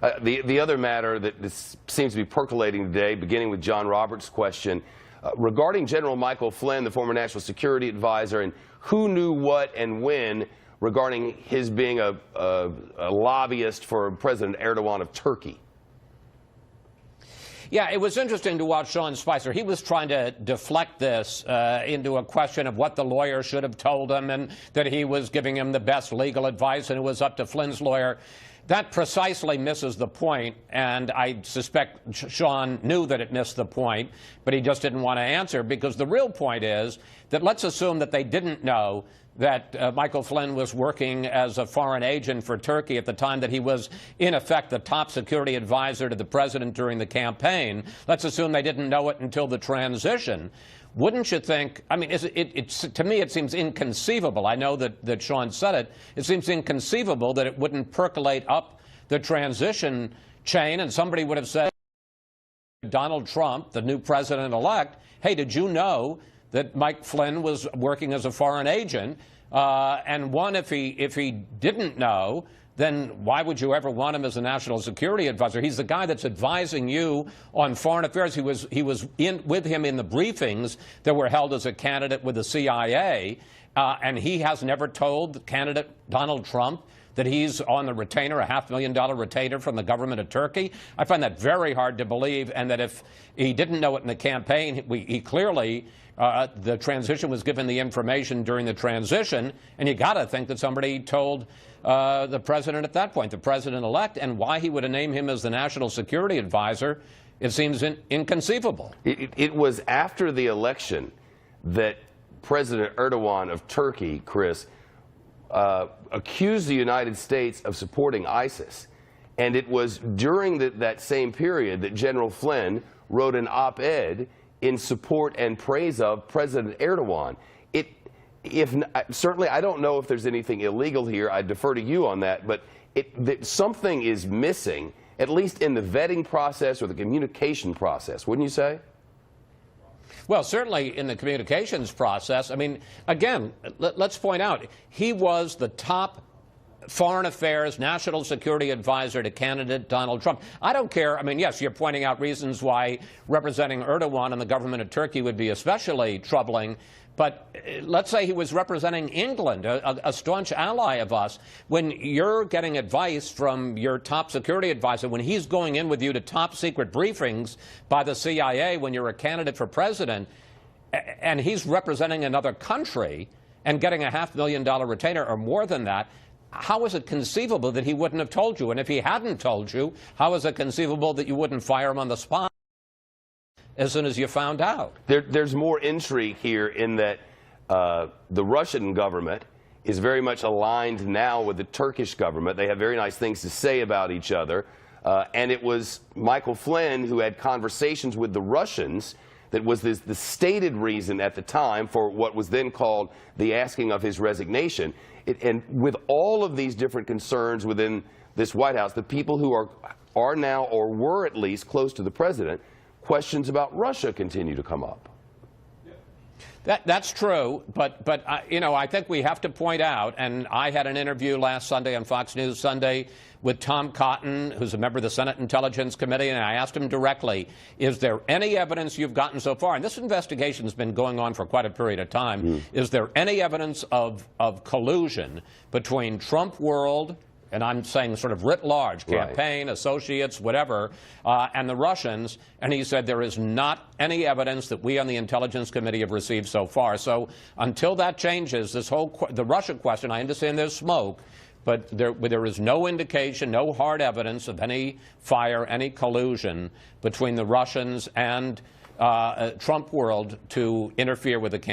The other matter that seems to be percolating today, beginning with John Roberts' question, regarding General Michael Flynn, the former national security advisor, and who knew what and when regarding his being a lobbyist for President Erdogan of Turkey. Yeah, it was interesting to watch Sean Spicer. He was trying to deflect this into a question of what the lawyer should have told him and that he was giving him the best legal advice and it was up to Flynn's lawyer. That precisely misses the point, and I suspect Sean knew that it missed the point, but he just didn't want to answer, because the real point is that let's assume that they didn't know that Michael Flynn was working as a foreign agent for Turkey at the time that he was, in effect, the top security advisor to the president during the campaign. Let's assume they didn't know it until the transition. Wouldn't you think, I mean, to me it seems inconceivable. I know that Sean said it. It seems inconceivable that it wouldn't percolate up the transition chain and somebody would have said, Donald Trump, the new president-elect, hey, did you know that Mike Flynn was working as a foreign agent? And one, if he didn't know, then why would you ever want him as a national security advisor? He's the guy that's advising you on foreign affairs. He was with him in the briefings that were held as a candidate with the CIA, and he has never told candidate Donald Trump that he's on the retainer, a $500,000 retainer from the government of Turkey. I find that very hard to believe, and that if he didn't know it in the campaign, he clearly, the transition was given the information during the transition, and you got to think that somebody told the president at that point, the president-elect, and why he would name him as the national security advisor, it seems inconceivable. It was after the election that President Erdogan of Turkey, Chris, accused the United States of supporting ISIS. And it was during that same period that General Flynn wrote an op-ed in support and praise of President Erdogan. Certainly, I don't know if there's anything illegal here. I defer to you on that. But something is missing, at least in the vetting process or the communication process, wouldn't you say? Well, certainly in the communications process. I mean, again, let's point out, he was the top foreign affairs, national security advisor to candidate Donald Trump. I don't care. I mean, yes, you're pointing out reasons why representing Erdogan and the government of Turkey would be especially troubling. But let's say he was representing England, a staunch ally of us. When you're getting advice from your top security advisor, when he's going in with you to top secret briefings by the CIA when you're a candidate for president, and he's representing another country and getting a $500,000 retainer or more than that, how is it conceivable that he wouldn't have told you? And if he hadn't told you, how is it conceivable that you wouldn't fire him on the spot as soon as you found out? There's more intrigue here in that the Russian government is very much aligned now with the Turkish government. They have very nice things to say about each other. And it was Michael Flynn who had conversations with the Russians that was the stated reason at the time for what was then called the asking of his resignation. And with all of these different concerns within this White House, the people who are now, or were at least, close to the president, questions about Russia continue to come up. That's true, but you know, I think we have to point out, and I had an interview last Sunday on Fox News Sunday with Tom Cotton, who's a member of the Senate Intelligence Committee, and I asked him directly, is there any evidence you've gotten so far, and this investigation has been going on for quite a period of time, is there any evidence of collusion between Trump world, and I'm saying sort of writ large, campaign, associates, whatever, and the Russians? And he said there is not any evidence that we on the Intelligence Committee have received so far. So until that changes, this whole the Russia question, I understand there's smoke, but there is no indication, no hard evidence of any fire, any collusion between the Russians and Trump world to interfere with the campaign.